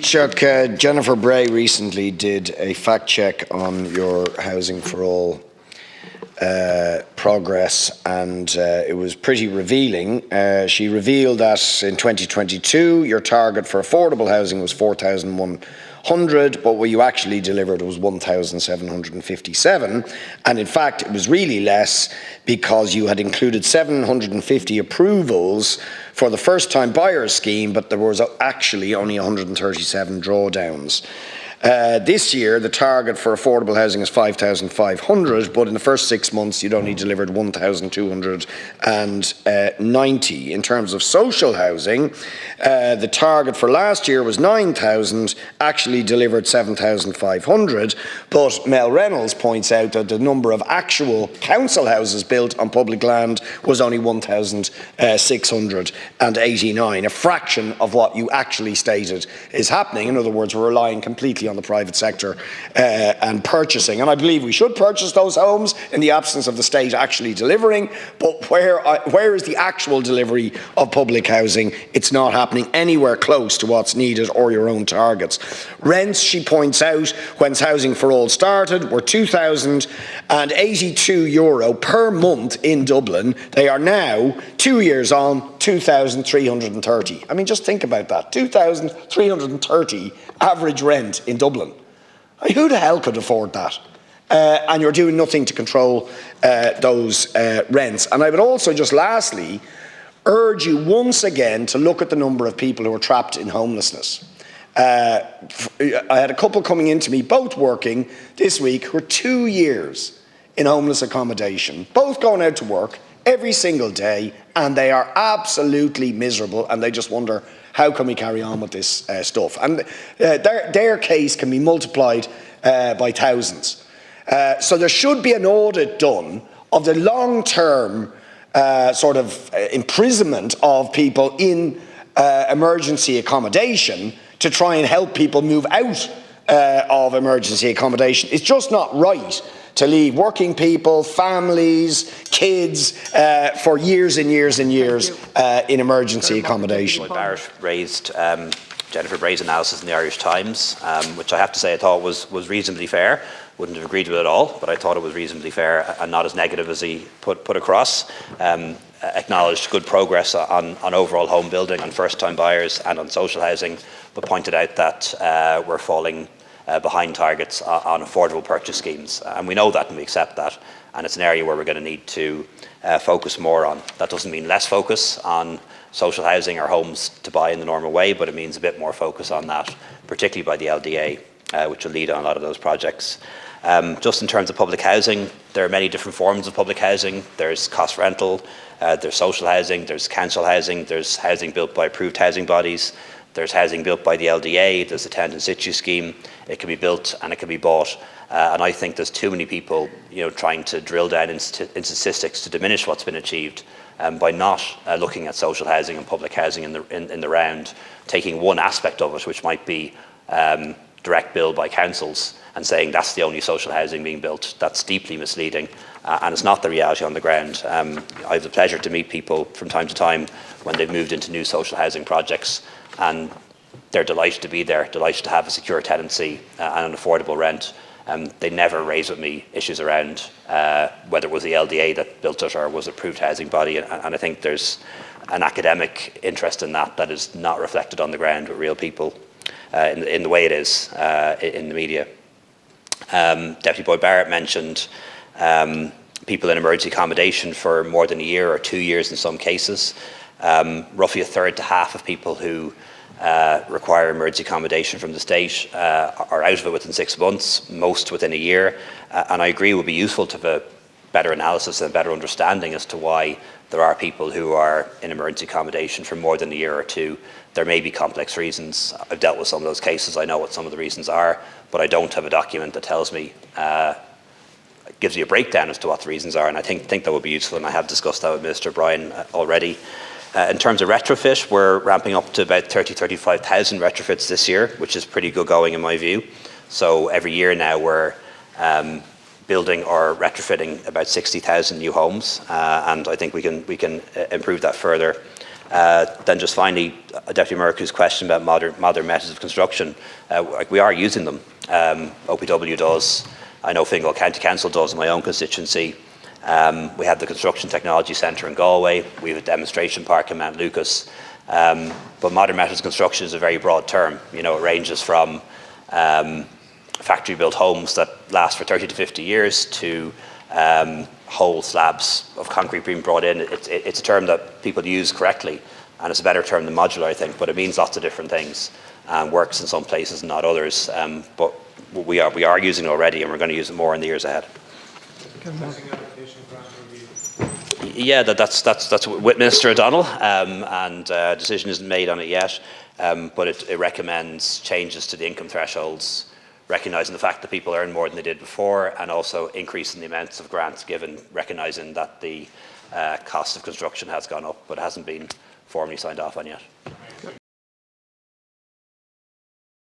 Taoiseach, Jennifer Bray recently did a fact check on your Housing for All progress, and it was pretty revealing. She revealed that in 2022 your target for affordable housing was 4,100, but what you actually delivered was 1,757, and in fact it was really less because you had included 750 approvals for the first-time buyer scheme, but there was actually only 137 drawdowns. This year, the target for affordable housing is 5,500, but in the first 6 months, you'd only delivered 1,290. In terms of social housing, the target for last year was 9,000, actually delivered 7,500, but Mel Reynolds points out that the number of actual council houses built on public land was only 1,689, a fraction of what you actually stated is happening. In other words, we're relying completely on the private sector and purchasing, and I believe we should purchase those homes in the absence of the state actually delivering, but where is the actual delivery of public housing? It's not happening anywhere close to what's needed or your own targets. Rents, she points out, when Housing for All started were €2,082 per month in Dublin. They are now, 2 years on, 2,330. I mean, just think about that, 2,330 average rent in Dublin. I mean, who the hell could afford that? And you're doing nothing to control those rents. And I would also just lastly urge you once again to look at the number of people who are trapped in homelessness. I had a couple coming into me, both working this week, who are 2 years in homeless accommodation, both going out to work every single day, and they are absolutely miserable, and they just wonder, how can we carry on with this stuff? And their case can be multiplied by thousands. So there should be an audit done of the long-term sort of imprisonment of people in emergency accommodation to try and help people move out of emergency accommodation. It's just not right to leave working people, families, kids for years and years and years in emergency accommodation. Barrett raised Jennifer Bray's analysis in the Irish Times, which I have to say I thought was reasonably fair. Wouldn't have agreed with it at all, but I thought it was reasonably fair and not as negative as he put across. Acknowledged good progress on overall home building, on first-time buyers and on social housing, but pointed out that we're falling behind targets on affordable purchase schemes, and we know that and we accept that, and it's an area where we're going to need to focus more on. That doesn't mean less focus on social housing or homes to buy in the normal way, but it means a bit more focus on that, particularly by the LDA, which will lead on a lot of those projects. Just in terms of public housing, there are many different forms of public housing. There's cost rental, there's social housing, there's council housing, there's housing built by approved housing bodies, there's housing built by the LDA, there's the tenant in situ scheme. It can be built and it can be bought. And I think there's too many people, trying to drill down into statistics to diminish what's been achieved by not looking at social housing and public housing in the round, taking one aspect of it, which might be direct build by councils, and saying that's the only social housing being built. That's deeply misleading, and it's not the reality on the ground. I have the pleasure to meet people from time to time when they've moved into new social housing projects, and they're delighted to be there, delighted to have a secure tenancy and an affordable rent. They never raise with me issues around whether it was the LDA that built it or was it approved housing body, and I think there's an academic interest in that is not reflected on the ground with real people in the way it is in the media. Deputy Boyd Barrett mentioned people in emergency accommodation for more than a year or 2 years in some cases. Roughly a third to half of people who require emergency accommodation from the state are out of it within 6 months, most within a year. And I agree it would be useful to have a better analysis and a better understanding as to why there are people who are in emergency accommodation for more than a year or two. There may be complex reasons. I've dealt with some of those cases. I know what some of the reasons are, but I don't have a document that tells me, gives you a breakdown as to what the reasons are, and I think that would be useful, and I have discussed that with Minister Bryan already. In terms of retrofit, we're ramping up to about 35,000 retrofits this year, which is pretty good going in my view. So every year now we're building or retrofitting about 60,000 new homes, and I think we can improve that further. Then just finally, Deputy Mercury's question about modern methods of construction. We are using them. OPW does. I know Fingal County Council does in my own constituency. We have the Construction Technology Centre in Galway. We have a demonstration park in Mount Lucas. But modern methods of construction is a very broad term. You know, it ranges from factory-built homes that last for 30 to 50 years to whole slabs of concrete being brought in. It's a term that people use correctly, and it's a better term than modular, I think, but it means lots of different things and works in some places and not others. But we are using it already, and we're going to use it more in the years ahead. Yeah, that's with Minister O'Donnell, and a decision isn't made on it yet, but it recommends changes to the income thresholds, recognising the fact that people earn more than they did before, and also increasing the amounts of grants given, recognising that the cost of construction has gone up, but hasn't been formally signed off on yet.